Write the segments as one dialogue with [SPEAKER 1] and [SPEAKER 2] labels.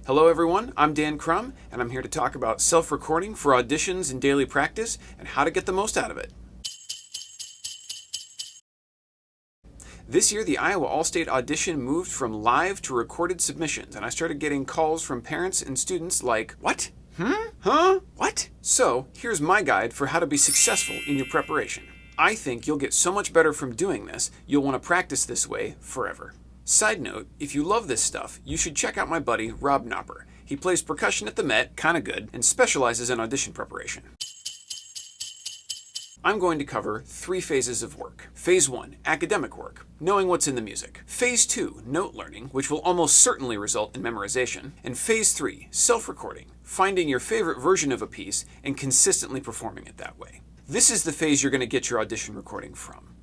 [SPEAKER 1] Hello everyone, I'm Dan Crum, and I'm here to talk about self-recording for auditions and daily practice and how to get the most out of it. This year, the Iowa All-State Audition moved from live to recorded submissions, and I started getting calls from parents and students like, "What? Huh? What?" So, here's my guide for how to be successful in your preparation. I think you'll get so much better from doing this, you'll want to practice this way forever. Side note, if you love this stuff, you should check out my buddy, Rob Knopper. He plays percussion at the Met, kinda good, and specializes in audition preparation. I'm going to cover 3 phases of work. Phase 1, academic work, knowing what's in the music. Phase 2, note learning, which will almost certainly result in memorization. And Phase 3, self-recording, finding your favorite version of a piece and consistently performing it that way. This is the phase you're going to get your audition recording from.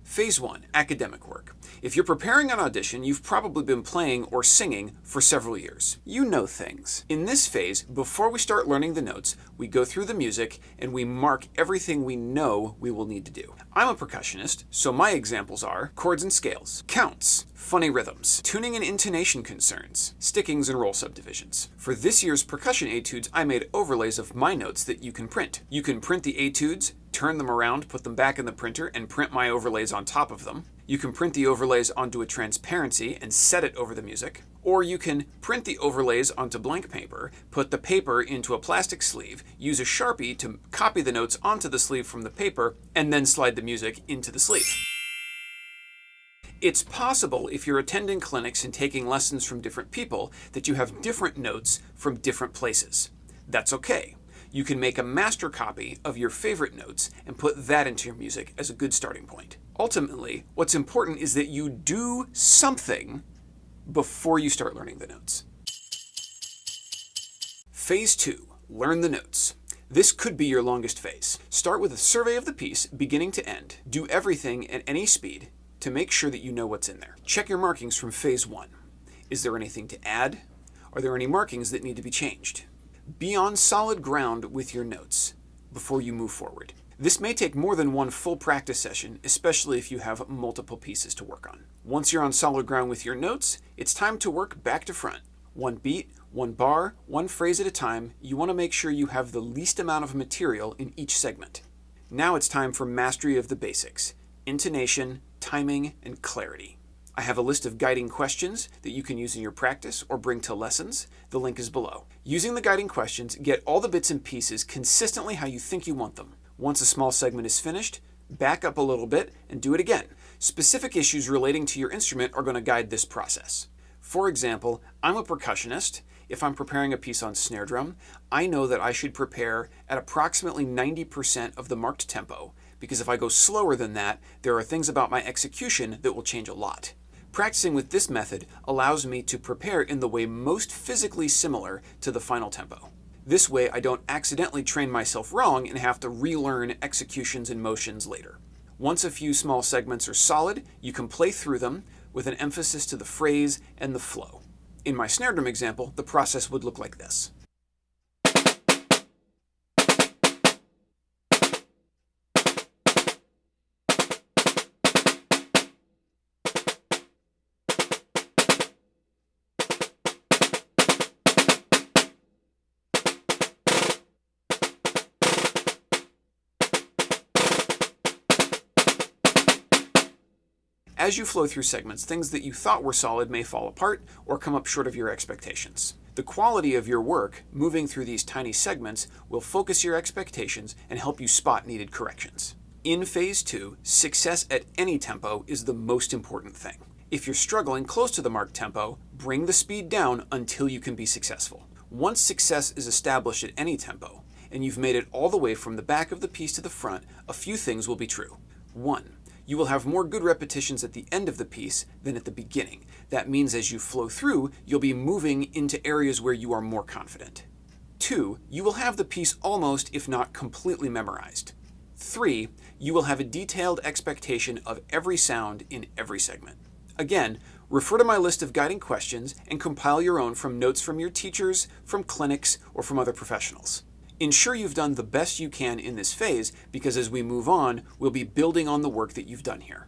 [SPEAKER 1] Phase 1, academic work. If you're preparing an audition, you've probably been playing or singing for several years. You know things. In this phase, before we start learning the notes, we go through the music and we mark everything we know we will need to do. I'm a percussionist, so my examples are chords and scales, counts, funny rhythms, tuning and intonation concerns, stickings and roll subdivisions. For this year's percussion etudes, I made overlays of my notes that you can print. You can print the etudes, turn them around, put them back in the printer, and print my overlays on top of them. You can print the overlays onto a transparency and set it over the music. Or you can print the overlays onto blank paper, put the paper into a plastic sleeve, use a Sharpie to copy the notes onto the sleeve from the paper, and then slide the music into the sleeve. It's possible, if you're attending clinics and taking lessons from different people, that you have different notes from different places. That's okay. You can make a master copy of your favorite notes and put that into your music as a good starting point. Ultimately, what's important is that you do something before you start learning the notes. Phase 2, learn the notes. This could be your longest phase. Start with a survey of the piece, beginning to end. Do everything at any speed to make sure that you know what's in there. Check your markings from Phase 1. Is there anything to add? Are there any markings that need to be changed? Be on solid ground with your notes before you move forward. This may take more than one full practice session, especially if you have multiple pieces to work on. Once you're on solid ground with your notes, it's time to work back to front. One beat, one bar, one phrase at a time. You want to make sure you have the least amount of material in each segment. Now it's time for mastery of the basics: intonation, timing, and clarity. I have a list of guiding questions that you can use in your practice or bring to lessons. The link is below. Using the guiding questions, get all the bits and pieces consistently how you think you want them. Once a small segment is finished, back up a little bit and do it again. Specific issues relating to your instrument are going to guide this process. For example, I'm a percussionist. If I'm preparing a piece on snare drum, I know that I should prepare at approximately 90% of the marked tempo, because if I go slower than that, there are things about my execution that will change a lot. Practicing with this method allows me to prepare in the way most physically similar to the final tempo. This way, I don't accidentally train myself wrong and have to relearn executions and motions later. Once a few small segments are solid, you can play through them with an emphasis to the phrase and the flow. In my snare drum example, the process would look like this. As you flow through segments, things that you thought were solid may fall apart or come up short of your expectations. The quality of your work, moving through these tiny segments, will focus your expectations and help you spot needed corrections. In Phase 2, success at any tempo is the most important thing. If you're struggling close to the marked tempo, bring the speed down until you can be successful. Once success is established at any tempo, and you've made it all the way from the back of the piece to the front, a few things will be true. 1. You will have more good repetitions at the end of the piece than at the beginning. That means as you flow through, you'll be moving into areas where you are more confident. 2. You will have the piece almost, if not completely memorized. 3. You will have a detailed expectation of every sound in every segment. Again, refer to my list of guiding questions and compile your own from notes from your teachers, from clinics, or from other professionals. Ensure you've done the best you can in this phase, because as we move on, we'll be building on the work that you've done here.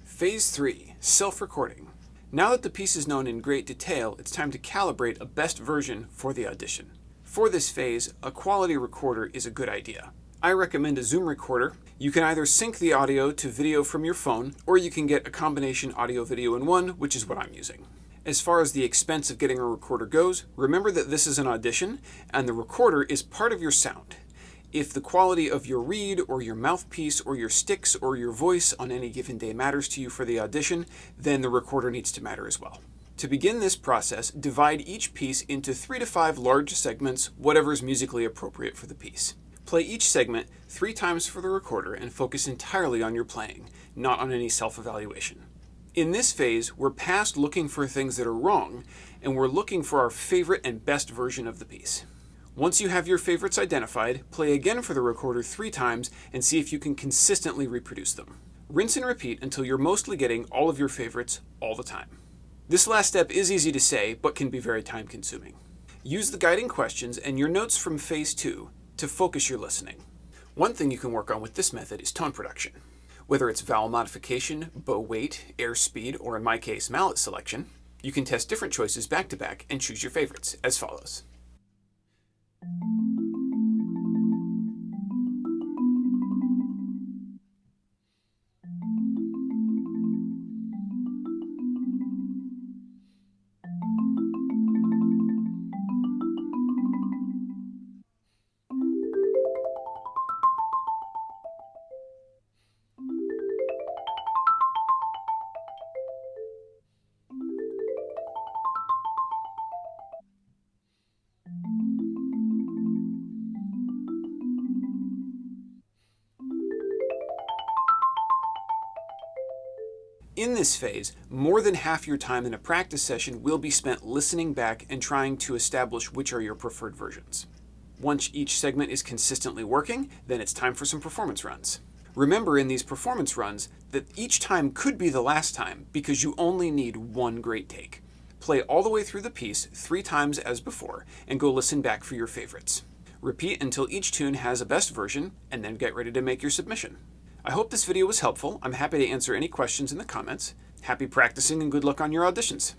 [SPEAKER 1] Phase 3, self-recording. Now that the piece is known in great detail, it's time to calibrate a best version for the audition. For this phase, a quality recorder is a good idea. I recommend a Zoom recorder. You can either sync the audio to video from your phone, or you can get a combination audio-video in one, which is what I'm using. As far as the expense of getting a recorder goes, remember that this is an audition, and the recorder is part of your sound. If the quality of your reed, or your mouthpiece, or your sticks, or your voice on any given day matters to you for the audition, then the recorder needs to matter as well. To begin this process, divide each piece into 3 to 5 large segments, whatever is musically appropriate for the piece. Play each segment 3 times for the recorder and focus entirely on your playing, not on any self-evaluation. In this phase, we're past looking for things that are wrong, and we're looking for our favorite and best version of the piece. Once you have your favorites identified, play again for the recorder 3 times and see if you can consistently reproduce them. Rinse and repeat until you're mostly getting all of your favorites all the time. This last step is easy to say, but can be very time-consuming. Use the guiding questions and your notes from Phase 2 to focus your listening. One thing you can work on with this method is tone production. Whether it's vowel modification, bow weight, air speed, or in my case, mallet selection, you can test different choices back-to-back and choose your favorites, as follows. In this phase, more than half your time in a practice session will be spent listening back and trying to establish which are your preferred versions. Once each segment is consistently working, then it's time for some performance runs. Remember in these performance runs that each time could be the last time because you only need one great take. Play all the way through the piece 3 times as before and go listen back for your favorites. Repeat until each tune has a best version and then get ready to make your submission. I hope this video was helpful. I'm happy to answer any questions in the comments. Happy practicing and good luck on your auditions.